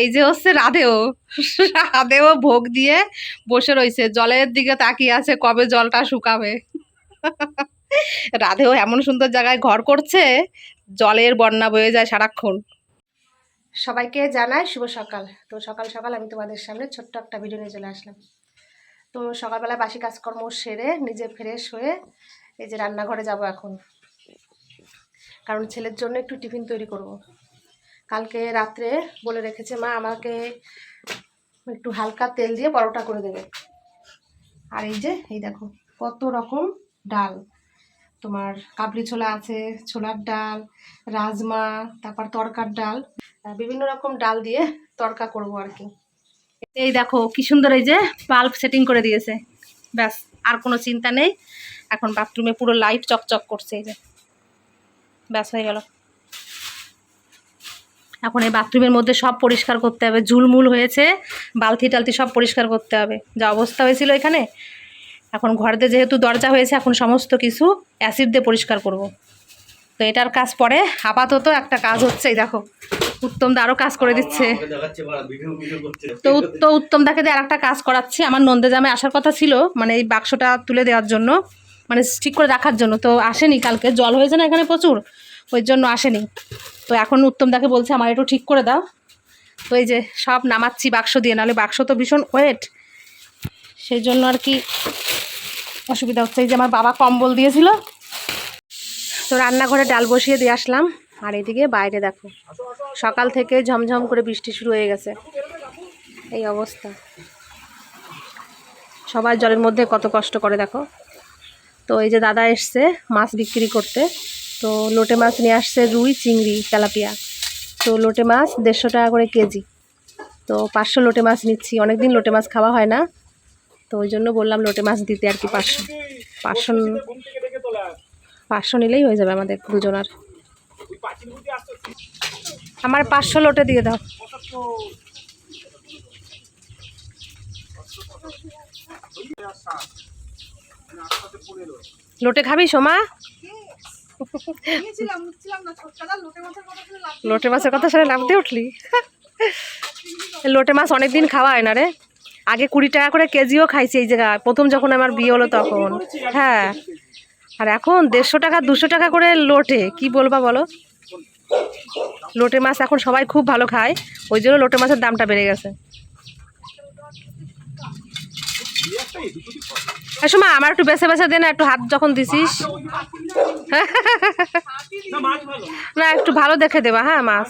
এই যে হচ্ছে রাধেও রাধেও ভোগ দিয়ে বসে রয়েছে, জলের দিকে তাকিয়ে আছে কবে জলটা শুকাবে। রাধেও এমন সুন্দর জায়গায় ঘর করছে, জলের বন্যা বয়ে যায় সারাক্ষণ। সবাইকে জানাই শুভ সকাল। তো সকাল সকাল আমি তোমাদের সামনে ছোট্ট একটা ভিডিও নিয়ে চলে আসলাম। তো সকালবেলা বাসি কাজকর্ম সেরে নিজে ফ্রেশ হয়ে এই যে রান্নাঘরে যাব এখন, কারণ ছেলের জন্য একটু টিফিন তৈরি করব। কালকে রাত্রে বলে রেখেছে মা আমাকে একটু হালকা তেল দিয়ে পরোটা করে দেবে। আর এই যে এই দেখো কত রকম ডাল, তোমার কাবলি ছোলা আছে, ছোলার ডাল, রাজমা, তারপর তরকার ডাল, বিভিন্ন রকম ডাল দিয়ে তরকা করব আর কি। এই দেখো কি সুন্দর এই যে বাল্ব সেটিং করে দিয়েছে, ব্যাস আর কোনো চিন্তা নেই। এখন বাথরুমে পুরো লাইট চকচক করছে, এই যে ব্যাস হয়ে গেল। এখন এই বাথরুমের মধ্যে সব পরিষ্কার করতে হবে, ঝুলমুল হয়েছে, বালতি টালতি সব পরিষ্কার করতে হবে, যা অবস্থা হয়েছিল এখানে। এখন ঘরতে যেহেতু দরজা হয়েছে, এখন সমস্ত কিছু অ্যাসিড দিয়ে পরিষ্কার করব। তো এটার কাজ পরে, আপাতত একটা কাজ হচ্ছে, এই দেখো উত্তম দা আরও কাজ করে দিচ্ছে। তো উত্তম দাকে দিয়ে আরেকটা কাজ করাচ্ছি। আমার নন্দে জামে আসার কথা ছিল, মানে এই বাক্সটা তুলে দেওয়ার জন্য, মানে ঠিক করে রাখার জন্য, তো আসেনি। কালকে জল হয়েছে না এখানে প্রচুর, ওই জন্য আসেনি। তো এখন উত্তম দাকে বলছে আমার একটু ঠিক করে দাও। তো এই যে সব নামাচ্ছি বাক্স দিয়ে, নাহলে বাক্স তো ভীষণ ওয়েট, সেই জন্য আর কি অসুবিধা হচ্ছে। এই যে আমার বাবা কম্বল দিয়েছিল। তো রান্নাঘরে ডাল বসিয়ে দিয়ে আসলাম, আর এদিকে বাইরে দেখো সকাল থেকে ঝমঝম করে বৃষ্টি শুরু হয়ে গেছে, এই অবস্থা। সবাই জলের মধ্যে কত কষ্ট করে দেখো। তো এই যে দাদা এসছে মাছ বিক্রি করতে, তো লোটে মাছ নিয়ে আসছে, রুই, চিংড়ি, তেলাপিয়া। তো লোটে মাছ 150 টাকা করে কেজি। তো 500 লোটে মাছ নিচ্ছি, অনেকদিন লোটে মাছ খাওয়া হয় না, তো ওই জন্য বললাম লোটে মাছ দিতে আর কি। 500 নিলেই হয়ে যাবে আমাদের দুজনার। আমার 500 লোটে দিয়ে দাও। লোটে খাবি সোমা? লোটে মাছের কথা শুনে লাভ দিয়ে উঠলি। লোটে মাছ অনেকদিন খাওয়া হয় না রে, আগে 20 টাকা করে কেজিও খাইছি এই জায়গায়, প্রথম যখন আমার বিয়ে হলো তখন। হ্যাঁ, আর এখন 150 টাকা 200 টাকা করে লোটে, কি বলবা বলো। লোটে মাছ এখন সবাই খুব ভালো খায়, ওই জন্য লোটে মাছের দামটা বেড়ে গেছে। সোমা আমার একটু বেছে বেছে দে না, একটু হাত যখন দিছিস। না একটু ভালো দেখে দেবা হ্যাঁ মাছ।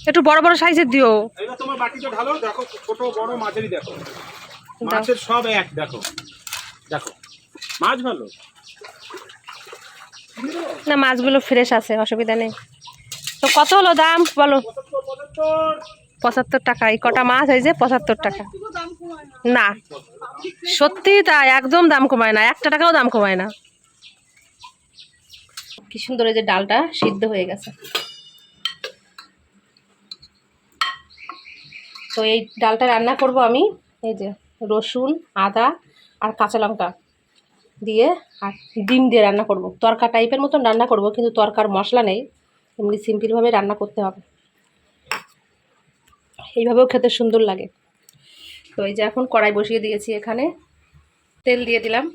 একটু বড় বড় সাইজের দিও। তোমার বাটিতে ঢালো, দেখো ছোট বড় মাঝারি, দেখো মাছের সব এক, দেখো দেখো মাছ ভালো না, মাছগুলো ফ্রেশ আছে, অসুবিধা নেই। তো কত হলো দাম বলো? 75 টাকা। এই কটা মাছ এই যে 75 টাকা। না সত্যি তাই, একদম দাম কমায় না, 1 টাকাও দাম কমায় না। কি সুন্দর এই যে ডালটা সিদ্ধ হয়ে গেছে। তো এই ডালটা রান্না করব আমি, এই যে রসুন, আদা আর কাঁচা লঙ্কা দিয়ে, আর ডিম দিয়ে রান্না করব। তরকা টাইপের মতন রান্না করব, কিন্তু তরকার মশলা নেই, এমনি সিম্পলভাবে রান্না করতে হবে, এইভাবেও খেতে সুন্দর লাগে। তো এই যে এখন কড়াই বসিয়ে দিয়েছি, এখানে তেল দিয়ে দিলাম।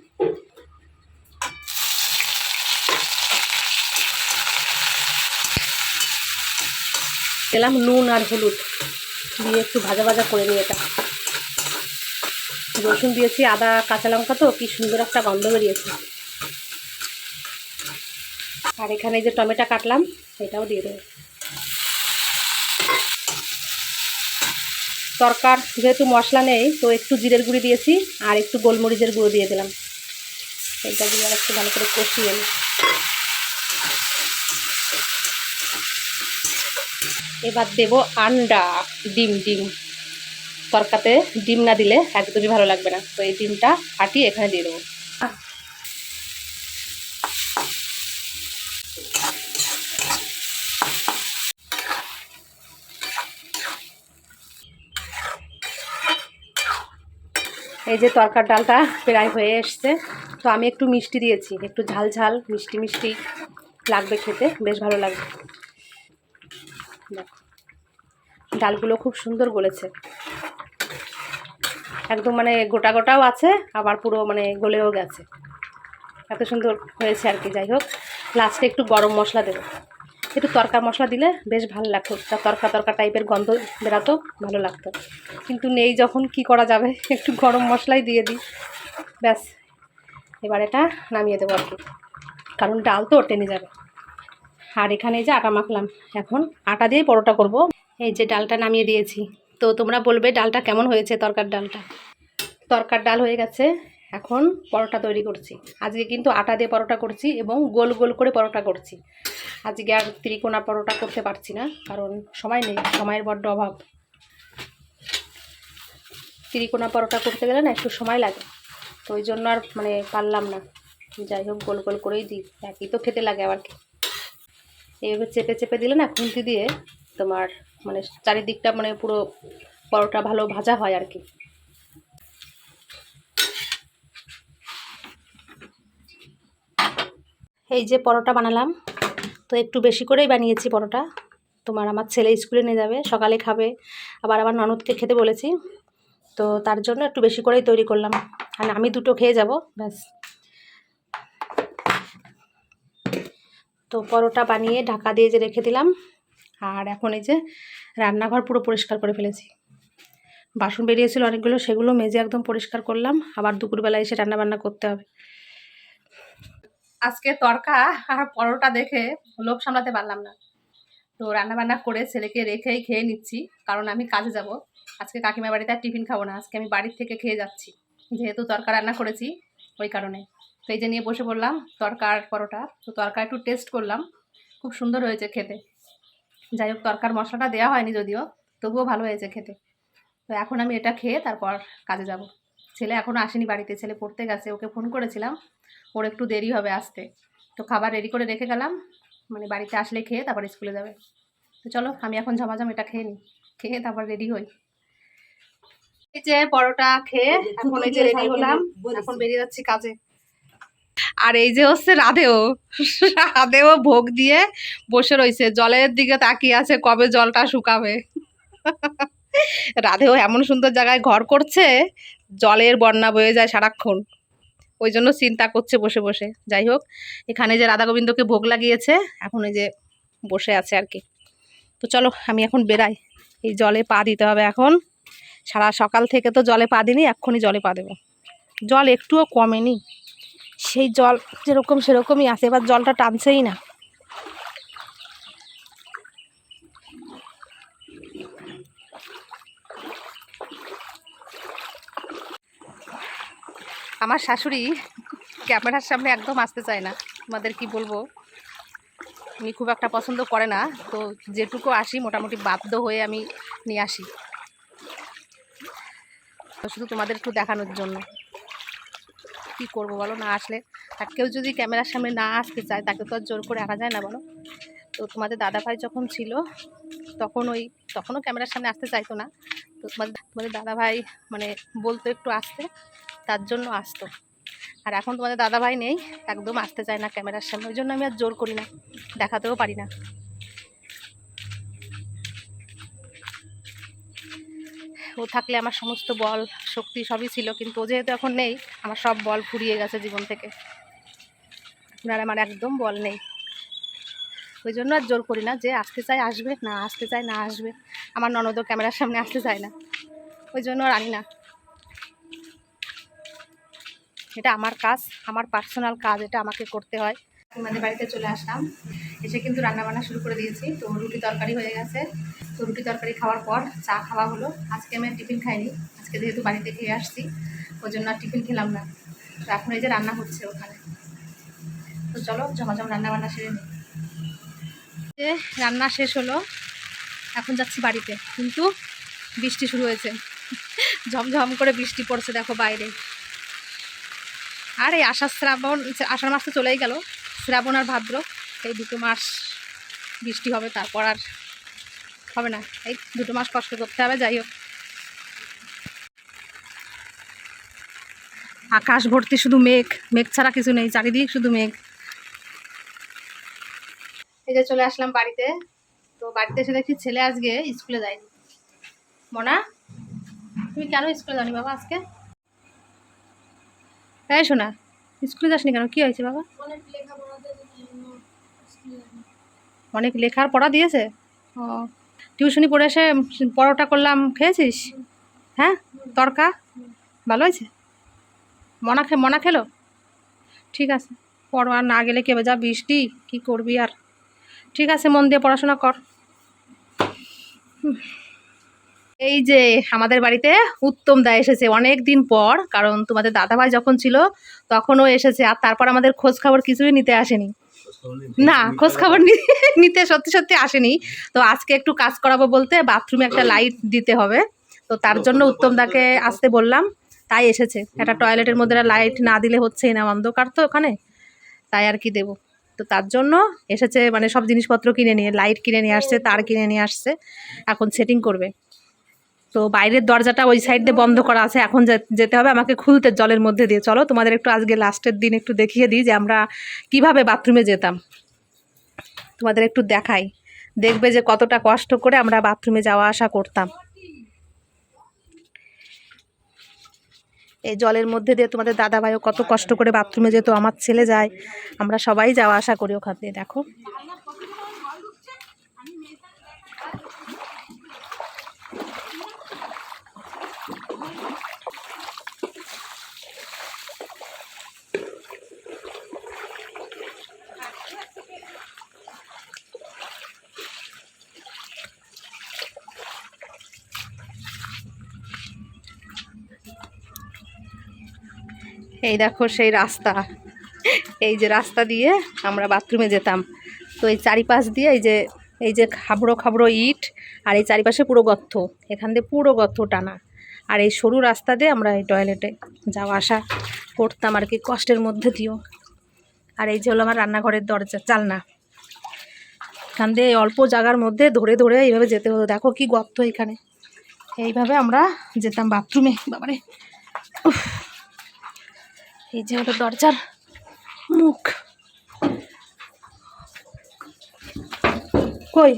দিলাম নুন আর হলুদ দিয়ে একটু ভাজা ভাজা করে নিয়ে, এটা রসুন দিয়েছি, আদা, কাঁচা লঙ্কা, তো কি সুন্দর একটা গন্ধ বেরিয়েছে। আর এখানে যে টমেটো কাটলাম এটাও দিয়ে দেবো। তরকার যেহেতু মশলা নেই, তো একটু জিরের গুঁড়ি দিয়েছি আর একটু গোলমরিচের গুঁড়ো দিয়ে দিলাম। এটা দিয়ে আর একটু ভালো করে কষিয়ে নিই। এবার দেবো আন্ডা, ডিম। তরকাতে ডিম না দিলে একদমই ভালো লাগবে না, তো এই ডিমটা ফাটিয়ে এখানে দিয়ে দেবো। এই যে তরকার ডালটা প্রায় হয়ে এসছে, তো আমি একটু মিষ্টি দিয়েছি, একটু ঝাল ঝাল মিষ্টি মিষ্টি লাগবে খেতে, বেশ ভালো লাগবে। দেখো ডালগুলো খুব সুন্দর গলেছে, একদম মানে গোটা গোটাও আছে, আবার পুরো মানে গলেও গেছে, এত সুন্দর হয়েছে আর কি। যাই হোক, লাস্টে একটু গরম মশলা দেবো, একটু তরকা মশলা দিলে বেশ ভালো লাগতো, তরকা তরকা টাইপের গন্ধ বেরাতো, ভালো লাগতো। কিন্তু নেই যখন, কি করা যাবে, একটু গরম মশলাই দিয়ে দিই, ব্যাস। এবার এটা নামিয়ে দেবো আর কি, কারণ ডাল তো টেনে যাবে। আর এখানে যে আটা মাখলাম, এখন আটা দিয়ে পরোটা করব। এই যে ডালটা নামিয়ে দিয়েছি, তো তোমরা বলবে ডালটা কেমন হয়েছে। তরকার ডাল হয়ে গেছে, এখন পরোটা তৈরি করছি। আজকে কিন্তু আটা দিয়ে পরোটা করছি এবং গোল গোল করে পরোটা করছি। আজকে আর ত্রিকোণা পরোটা করতে পারছি না, কারণ সময় নেই, সময়ের বড্ড অভাব। ত্রিকোণা পরোটা করতে গেলে না একটু সময় লাগে, তো ওই জন্য আর মানে পারলাম না। যাই হোক, গোল গোল করেই দিই, একই তো খেতে লাগে আবার কি। এইভাবে চেপে চেপে দিলে না খুন্তি দিয়ে তোমার মানে চারিদিকটা মানে পুরো পরোটা ভালো ভাজা হয় আর কি। এই যে পরোটা বানালাম, তো একটু বেশি করেই বানিয়েছি পরোটা। আমার ছেলে স্কুলে নিয়ে যাবে, সকালে খাবে, আবার আমার ননদকে খেতে বলেছি, তো তার জন্য একটু বেশি করেই তৈরি করলাম। আর আমি দুটো খেয়ে যাব, ব্যাস। তো পরোটা বানিয়ে ঢাকা দিয়ে যে রেখে দিলাম। আর এখন এই যে রান্নাঘর পুরো পরিষ্কার করে ফেলেছি, বাসন বেরিয়েছিল অনেকগুলো, সেগুলো মেজে একদম পরিষ্কার করলাম। আবার দুপুরবেলা এসে রান্নাবান্না করতে হবে। আজকে তরকা আর পরোটা দেখে লোভ সামলাতে পারলাম না, তো রান্নাবান্না করে ছেলেকে রেখেই খেয়ে নিচ্ছি, কারণ আমি কাজে যাব। আজকে কাকিমার বাড়িতে আর টিফিন খাবো না, আজকে আমি বাড়ির থেকে খেয়ে যাচ্ছি, যেহেতু তরকা রান্না করেছি ওই কারণে। তো এই যে নিয়ে বসে পড়লাম তরকার পরোটা। তো তরকা একটু টেস্ট করলাম, খুব সুন্দর হয়েছে খেতে। যাই হোক, তরকার মশলাটা দেওয়া হয়নি যদিও, তবুও ভালো হয়েছে খেতে। তো এখন আমি এটা খেয়ে তারপর কাজে যাব। ছেলে এখনও আসেনি বাড়িতে, ছেলে পড়তে গেছে, ওকে ফোন করেছিলাম, ওর একটু দেরি হবে আসতে। তো খাবার রেডি করে রেখে গেলাম, মানে বাড়িতে আসলে খেয়ে তারপর স্কুলে যাবে। তো চলো আমি এখন ঝমাঝম এটা খেয়ে নিই, খেয়ে তারপর রেডি হই। এই যে পরোটা খেয়ে এখন এই যে রেডি হলাম, এখন বেরিয়ে যাচ্ছি কাজে। আর এই যে হচ্ছে রাধেও, রাধেও ভোগ দিয়ে বসে রয়েছে, জলের দিকে তাকিয়ে আছে কবে জলটা শুকাবে। রাধেও এমন সুন্দর জায়গায় ঘর করছে, জলের বন্যা বয়ে যায় সারাক্ষণ, ওই জন্য চিন্তা করছে বসে বসে। যাই হোক, এখানে যে রাধা গোবিন্দকে ভোগ লাগিয়েছে, এখন এই যে বসে আছে আর কি। তো চলো আমি এখন বেরাই, এই জলে পা দিতে হবে এখন। সারা সকাল থেকে তো জলে পা দিইনি, এক্ষুনি জলে পা দেবো। জল একটুও কমেনি, সেই জল যেরকম সেরকমই আছে, এবার জলটা টানছেই না। আমার শাশুড়ি ক্যামেরার সামনে একদম আসতে চায় না, তোমাদের কি বলবো, উনি খুব একটা পছন্দ করে না। তো যেটুকু আসি মোটামুটি বাধ্য হয়ে আমি নিয়ে আসি, তো শুধু তোমাদের একটু দেখানোর জন্য। কি করব বলো, না আসলে, আর কেউ যদি ক্যামেরার সামনে না আসতে চায় তাকে তো আর জোর করে রাখা যায় না বলো। তো তোমাদের দাদাভাই যখন ছিল তখনও ক্যামেরার সামনে আসতে চাইতো না। তো তোমাদের দাদাভাই মানে বলতো একটু আসতে, তার জন্য আসতো। আর এখন তোমাদের দাদাভাই নেই, একদম আসতে চায় না ক্যামেরার সামনে, ওই জন্য আমি আর জোর করি না, দেখাতেও পারি না। ও থাকলে আমার সমস্ত বল শক্তি সবই ছিল, কিন্তু ও যেহেতু এখন নেই, আমার সব বল ফুরিয়ে গেছে জীবন থেকে, আর আমার একদম বল নেই। ওই জন্য আর জোর করি না, যে আসতে চায় আসবে, না আসতে চায় না আসবে। আমার ননদও ক্যামেরার সামনে আসতে চায় না, ওই জন্য আর আনি না। এটা আমার কাজ, আমার পার্সোনাল কাজ, এটা আমাকে করতে হয়। আমাদের বাড়িতে চলে আসলাম, এসে কিন্তু রান্নাবান্না শুরু করে দিয়েছি। তো রুটি তরকারি হয়ে গেছে, তো রুটি তরকারি খাওয়ার পর চা খাওয়া হলো। আজকে আমি আর টিফিন খাইনি, আজকে যেহেতু বাড়িতে খেয়ে আসছি ওই জন্য আর টিফিন খেলাম না। তো এখন এই যে রান্না হচ্ছে ওখানে, তো চলো ঝমাঝম রান্নাবান্না সেরে নিই। যে রান্না শেষ হলো, এখন যাচ্ছি বাড়িতে, কিন্তু বৃষ্টি শুরু হয়েছে, ঝমঝম করে বৃষ্টি পড়ছে দেখো বাইরে। আর এই আষাঢ় মাস তো চলেই গেল, শ্রাবণ আর ভাদ্র এই দুটো মাস বৃষ্টি হবে, তারপর আর হবে না, এই দুটো মাস কষ্ট করতে হবে। যাই হোক, আকাশ ভর্তি শুধু মেঘ, মেঘ ছাড়া কিছু নেই, চারিদিক শুধু মেঘ। এই যে চলে আসলাম বাড়িতে। তো বাড়িতে এসে দেখি ছেলে আজকে স্কুলে যায়নি। মনা, তুমি কেন স্কুলে যাওনি বাবা আজকে? তাই শোনা, স্কুলে যাসনি কেন, কি হয়েছে বাবা? অনেক লেখার পড়া দিয়েছে। ও, টিউশনি পড়ে এসে পরোটা করলাম, খেয়েছিস? হ্যাঁ, তরকা ভালো হয়েছে? মনা খেলো? ঠিক আছে, পড়ো, আর না গেলে কে যা বৃষ্টি, কি করবি আর। ঠিক আছে, মন দিয়ে পড়াশোনা কর। এই যে আমাদের বাড়িতে উত্তম দা এসেছে অনেক দিন পর, কারণ তোমাদের দাদাভাই যখন ছিল তখনও এসেছে, আর তারপর আমাদের খোঁজ খবর কিছুই নিতে আসেনি। না, খোঁজ খবর নিতে সত্যি সত্যি আসেনি। তো আজকে একটু কাজ করাবো বলতে বাথরুমে একটা লাইট দিতে হবে, তো তার জন্য উত্তম দাকে আসতে বললাম, তাই এসেছে। একটা টয়লেটের মধ্যে লাইট না দিলে হচ্ছেই না, অন্ধকার তো ওখানে, তাই আর কি দেবো। তো তার জন্য এসেছে, মানে সব জিনিসপত্র কিনে নিয়ে, লাইট কিনে নিয়ে আসছে, তার কিনে নিয়ে আসছে, এখন সেটিং করবে। তো বাইরের দরজাটা ওই সাইড দিয়ে বন্ধ করা আছে, এখন যেতে হবে আমাকে খুলতে জলের মধ্যে দিয়ে। চলো তোমাদের একটু আজকে লাস্টের দিন একটু দেখিয়ে দিই যে আমরা কিভাবে বাথরুমে যেতাম, তোমাদের একটু দেখাই, দেখবে যে কতটা কষ্ট করে আমরা বাথরুমে যাওয়া আসা করতাম। এই জলের মধ্যে দিয়ে তোমাদের দাদাভাইও কত কষ্ট করে বাথরুমে যেত, আমার ছেলে যায়, আমরা সবাই যাওয়া আসা করি ওখান দিয়ে। দেখো এই দেখো সেই রাস্তা, এই যে রাস্তা দিয়ে আমরা বাথরুমে যেতাম। তো এই চারিপাশ দিয়ে এই যে খাবড়ো খাবড়ো ইট, আর এই চারিপাশে পুরো গর্ত, এখান দিয়ে পুরো গর্ত টানা, আর এই সরু রাস্তা দিয়ে আমরা এই টয়লেটে যাওয়া আসা করতাম আর কি, কষ্টের মধ্যে দিয়েও। আর এই যে হলো আমার রান্নাঘরের দরজা, জানলা, এখান দিয়ে অল্প জায়গার মধ্যে ধরে ধরে এইভাবে যেতে হতো। দেখো কি গর্ত এখানে, এইভাবে আমরা যেতাম বাথরুমে। বাবারে, এই যে হলো দরজার মুখ। কই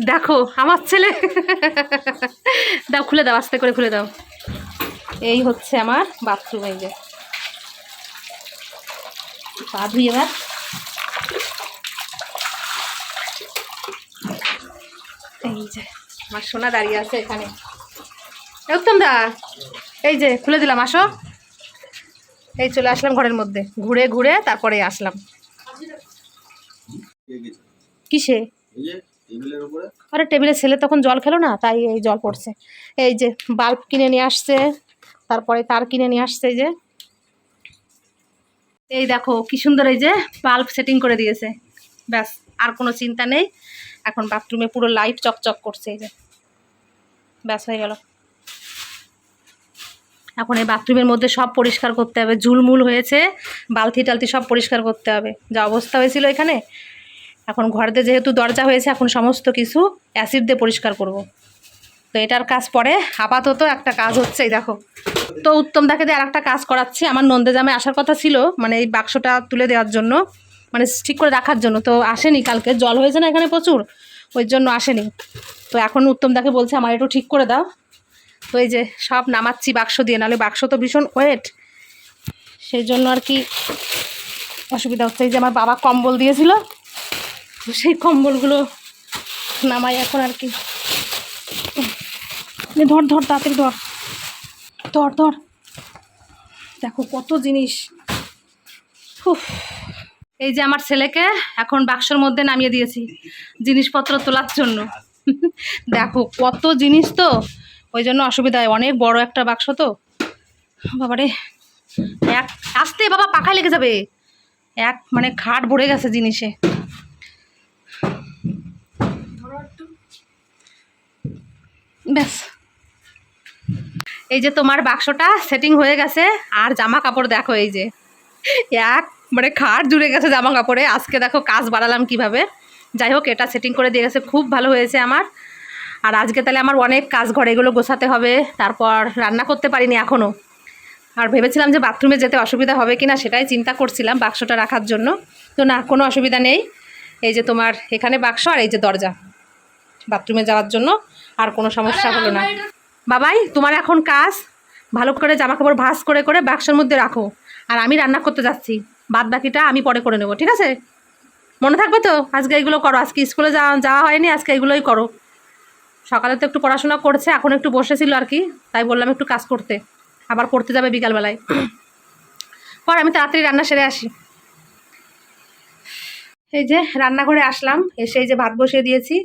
দেখো আমার ছেলে, দাও খুলে দাও, আস্তে করে খুলে দাও। এই হচ্ছে আমার বাথরুম, এই যে পা ধুই এবার। এই যে আমার সোনা দাঁড়িয়ে আছে এখানে। উত্তম দা, এই যে খুলে দিলাম, আসো। এই চলে আসলাম ঘরের মধ্যে, ঘুরে ঘুরে তারপরে আসলাম। কিসে? আরে টেবিলে ছেলে তখন জল খেলো না, তাই এই জল পড়ছে। এই যে বাল্ব কিনে নিয়ে আসছে, তারপরে তার কিনে নিয়ে আসছে। এই যে এই দেখো কি সুন্দর, এই যে বাল্ব সেটিং করে দিয়েছে, ব্যাস আর কোনো চিন্তা নেই। এখন বাথরুমে পুরো লাইট চকচক করছে, এই যে ব্যাস হয়ে গেল। এখন এই বাথরুমের মধ্যে সব পরিষ্কার করতে হবে, ঝুলমুল হয়েছে, বালতি টালতি সব পরিষ্কার করতে হবে, যা অবস্থা হয়েছিল এখানে। এখন ঘরতে যেহেতু দরজা হয়েছে, এখন সমস্ত কিছু অ্যাসিড দিয়ে পরিষ্কার করব। তো এটার কাজ পরে, আপাতত একটা কাজ হচ্ছে, এই দেখো। তো উত্তম দাকে দিয়ে আর একটা কাজ করাচ্ছি। আমার নন্দে জামে আসার কথা ছিল, মানে এই বাক্সটা তুলে দেওয়ার জন্য, মানে ঠিক করে রাখার জন্য, তো আসেনি। কালকে জল হয়েছে না এখানে প্রচুর, ওই জন্য আসেনি। তো এখন উত্তম দাকে বলছে আমার একটু ঠিক করে দাও। তো এই যে সব নামাচ্ছি বাক্স দিয়ে, নাহলে বাক্স তো ভীষণ ওয়েট, সেই জন্য আর কি অসুবিধা হচ্ছে। এই যে আমার বাবা কম্বল দিয়েছিল, তো সেই কম্বলগুলো নামাই এখন আর কি। ধর ধর তাড়াতাড়ি ধর ধর ধর, দেখো কত জিনিস। এই যে আমার ছেলেকে এখন বাক্সর মধ্যে নামিয়ে দিয়েছি জিনিসপত্র তোলার জন্য। দেখো কত জিনিস, তো ওই জন্য অসুবিধা হয়, অনেক বড় একটা বাক্স তো। বাবারে, এক আসতে বাবা পাখায় লেগে যাবে, এক মানে খাট ভরে গেছে জিনিসে। ব্যাস, এই যে তোমার বাক্সটা সেটিং হয়ে গেছে। আর জামা কাপড় দেখো, এই যে এক মানে খাট জুড়ে গেছে জামা কাপড়ে। আজকে দেখো কাজ বাড়ালাম কিভাবে, যাই হোক এটা সেটিং করে দিয়ে গেছে, খুব ভালো হয়েছে আমার। আর আজকে তাহলে আমার অনেক কাজ, ঘরে এগুলো গোছাতে হবে, তারপর রান্না করতে পারিনি এখনও, আর ভেবেছিলাম যে বাথরুমে যেতে অসুবিধা হবে কি না সেটাই চিন্তা করছিলাম বাক্সটা রাখার জন্য। তো না, কোনো অসুবিধা নেই। এই যে তোমার এখানে বাক্স আর এই যে দরজা বাথরুমে যাওয়ার জন্য, আর কোনো সমস্যা হলো না। বাবাই, তোমার এখন কাজ ভালো করে জামা কাপড় ভাঁজ করে করে বাক্সের মধ্যে রাখো, আর আমি রান্না করতে যাচ্ছি। বাদ বাকিটা আমি পরে করে নেবো, ঠিক আছে? মনে থাকবে তো? আজকে এইগুলো করো, আজকে স্কুলে যাওয়া হয়নি, আজকে এগুলোই করো। সকালে তো একটু পড়াশোনা করছে, এখন একটু বসেছিল আর কি, তাই বললাম একটু কাজ করতে। আবার পড়তে যাবে বিকালবেলায়। পর আমি তাড়াতাড়ি রান্না সেরে আসি। এই যে রান্নাঘরে আসলাম, এসে এই যে ভাত বসিয়ে দিয়েছি,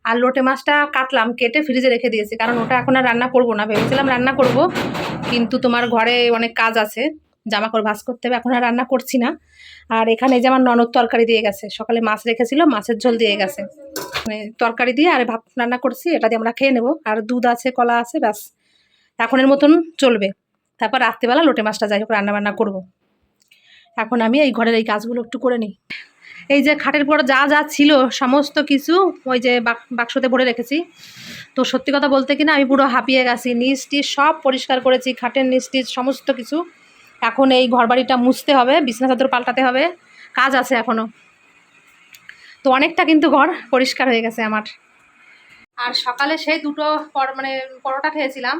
আর লোটে মাছটা কাটলাম, কেটে ফ্রিজে রেখে দিয়েছি, কারণ ওটা এখন আর রান্না করব না। ভেবেছিলাম রান্না করব, কিন্তু তোমার ঘরে অনেক কাজ আছে, জামা কাপড় ভাঁজ করতে হবে, এখন আর রান্না করছি না। আর এখানে যে আমার ননদ তরকারি দিয়ে গেছে, সকালে মাছ রেখেছিল, মাছের ঝোল দিয়ে গেছে, মানে তরকারি দিয়ে আর ভাত রান্না করছি, এটা দিয়ে আমরা খেয়ে নেব। আর দুধ আছে, কলা আছে, ব্যাস এখনের মতন চলবে। তারপর রাত্রিবেলা লোটে মাছটা যাই হোক রান্না বান্না করব। এখন আমি এই ঘরের এই কাজগুলো একটু করে নিই। এই যে খাটের পর যা যা ছিল সমস্ত কিছু ওই যে বাক্সতে ভরে রেখেছি। তো সত্যি কথা বলতে কিনা আমি পুরো হাঁপিয়ে গেছি, নিচ টিচ সব পরিষ্কার করেছি, খাটের নিচ টিচ সমস্ত কিছু। এখন এই ঘর বাড়িটা মুছতে হবে, বিছানা চাদর পাল্টাতে হবে, কাজ আছে এখনও। তো অনেকটা কিন্তু ঘর পরিষ্কার হয়ে গেছে আমার। আর সকালে সেই দুটো মানে পরোটা খেয়েছিলাম,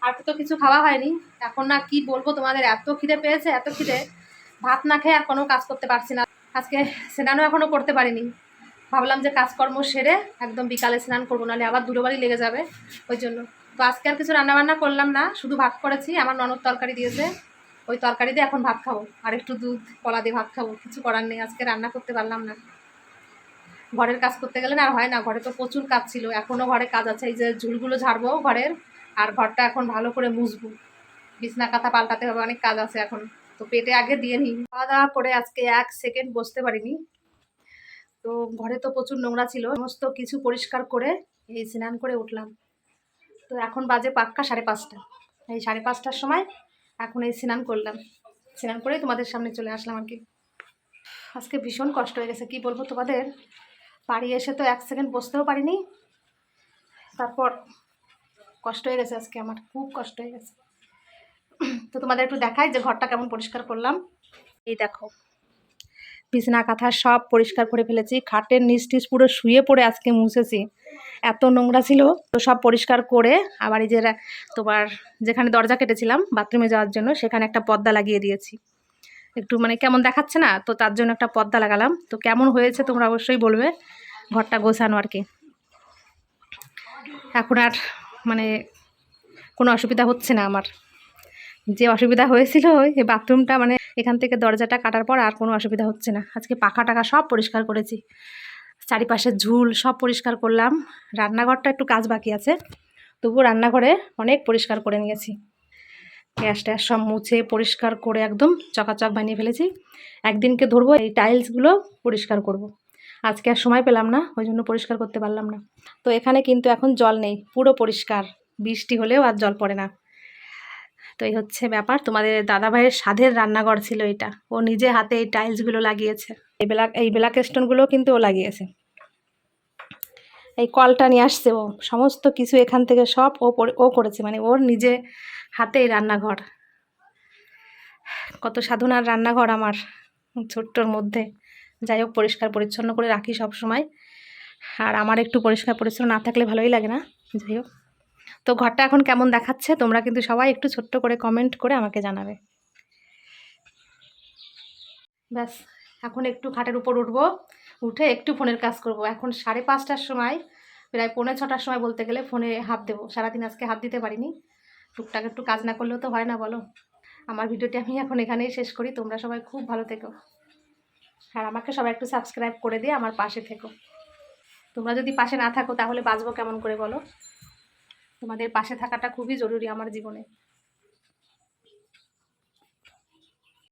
আর তো কিছু খাওয়া হয়নি। এখন না কি বলবো তোমাদের, এত খিদে পেয়েছে, এত খিদে, ভাত না খেয়ে আর কোনো কাজ করতে পারছি না। আজকে স্নানও এখনও করতে পারিনি। ভাবলাম যে কাজকর্ম সেরে একদম বিকালে স্নান করবো, নাহলে আবার ধুলোবালি লেগে যাবে, ওই জন্য। তো আজকে আর কিছু রান্নাবান্না করলাম না, শুধু ভাত করেছি। আমার ননদ তরকারি দিয়েছে, ওই তরকারি দিয়ে এখন ভাত খাবো, আর একটু দুধ কলা দিয়ে ভাত খাবো। কিছু করার নেই, আজকে রান্না করতে পারলাম না। ঘরের কাজ করতে গেলে না আর হয় না, ঘরে তো প্রচুর কাজ ছিল, এখনও ঘরে কাজ আছে। এই যে ঝুলগুলো ঝাড়বো ঘরের, আর ঘরটা এখন ভালো করে মুছবো, বিছনা কাঁথা পাল্টাতে হবে, অনেক কাজ আছে এখন। তো পেটে আগে দিয়ে নিই। খাওয়া দাওয়া করে আজকে 1 সেকেন্ড বসতে পারিনি। তো ঘরে তো প্রচুর নোংরা ছিল, সমস্ত কিছু পরিষ্কার করে এই স্নান করে উঠলাম। তো এখন বাজে পাক্কা 5:30। এই 5:30টার সময় এখন এই স্নান করলাম, স্নান করেই তোমাদের সামনে চলে আসলাম আর কি। আজকে ভীষণ কষ্ট হয়ে গেছে, কি বলবো তোমাদের। বাড়ি এসে তো 1 সেকেন্ড বসতেও পারিনি, তারপর কষ্ট হয়ে গেছে আজকে, আমার খুব কষ্ট হয়ে গেছে। তো তোমাদের একটু দেখাই যে ঘরটা কেমন পরিষ্কার করলাম। এই দেখো, বিছানা কাঁথা সব পরিষ্কার করে ফেলেছি, খাটের নিচ টিচ পুরো শুয়ে পড়ে আজকে মুছেছি, এত নোংরা ছিল। তো সব পরিষ্কার করে আবার এই যে তোমার যেখানে দরজা কেটেছিলাম বাথরুমে যাওয়ার জন্য, সেখানে একটা পর্দা লাগিয়ে দিয়েছি। একটু মানে কেমন দেখাচ্ছে না, তো তার জন্য একটা পর্দা লাগালাম। তো কেমন হয়েছে তোমরা অবশ্যই বলবে, ঘরটা গোছানো আর কি। এখন আর মানে কোনো অসুবিধা হচ্ছে না আমার। যে অসুবিধা হয়েছিল এই বাথরুমটা, মানে এখান থেকে দরজাটা কাটার পর আর কোনো অসুবিধা হচ্ছে না। আজকে পাখা টাকা সব পরিষ্কার করেছি, চারিপাশের ঝুল সব পরিষ্কার করলাম। রান্নাঘরটা একটু কাজ বাকি আছে, তবুও রান্নাঘরে অনেক পরিষ্কার করে নিয়েছি। গ্যাস ট্যাস সব মুছে পরিষ্কার করে একদম চকাচক বানিয়ে ফেলেছি। একদিনকে ধরবো এই টাইলসগুলো পরিষ্কার করব। আজকে আর সময় পেলাম না, ওই জন্য পরিষ্কার করতে পারলাম না। তো এখানে কিন্তু এখন জল নেই, পুরো পরিষ্কার, বৃষ্টি হলেও আর জল পড়ে না। তো এই হচ্ছে ব্যাপার। তোমাদের দাদাভাইয়ের সাধের রান্নাঘর ছিল এটা, ও নিজে হাতে এই টাইলসগুলো লাগিয়েছে। এই ব্ল্যাক স্টোনগুলো কিন্তু ও লাগিয়েছে। এই কলটা নিয়ে আসছে ও, সমস্ত কিছু এখান থেকে সব ও করেছে, মানে ওর নিজে হাতে এই রান্নাঘর। কত সাধনার রান্নাঘর আমার ছোট্টর মধ্যে। যাই হোক, পরিষ্কার পরিচ্ছন্ন করে রাখি সব সময়। আর আমার একটু পরিষ্কার পরিচ্ছন্ন না থাকলে ভালোই লাগে না। যাই হোক, তো ঘরটা এখন কেমন দেখাচ্ছে তোমরা কিন্তু সবাই একটু ছোট্ট করে কমেন্ট করে আমাকে জানাবে। ব্যাস, এখন একটু খাটের উপর উঠবো, উঠে একটু ফোনের কাজ করব। এখন 5:30টার সময়, প্রায় 5:45টার সময় বলতে গেলে ফোনে হাত দেবো। সারাদিন আজকে হাত দিতে পারিনি, টুকটাক একটু কাজ না করলেও তো হয় না বলো। আমার ভিডিওটি আমি এখন এখানেই শেষ করি। তোমরা সবাই খুব ভালো থেকো, আর আমাকে সবাই একটু সাবস্ক্রাইব করে দিয়ে আমার পাশে থেকো। তোমরা যদি পাশে না থাকো তাহলে বাঁচবো কেমন করে বলো। তোমাদের পাশে থাকাটা খুবই জরুরি আমার জীবনে।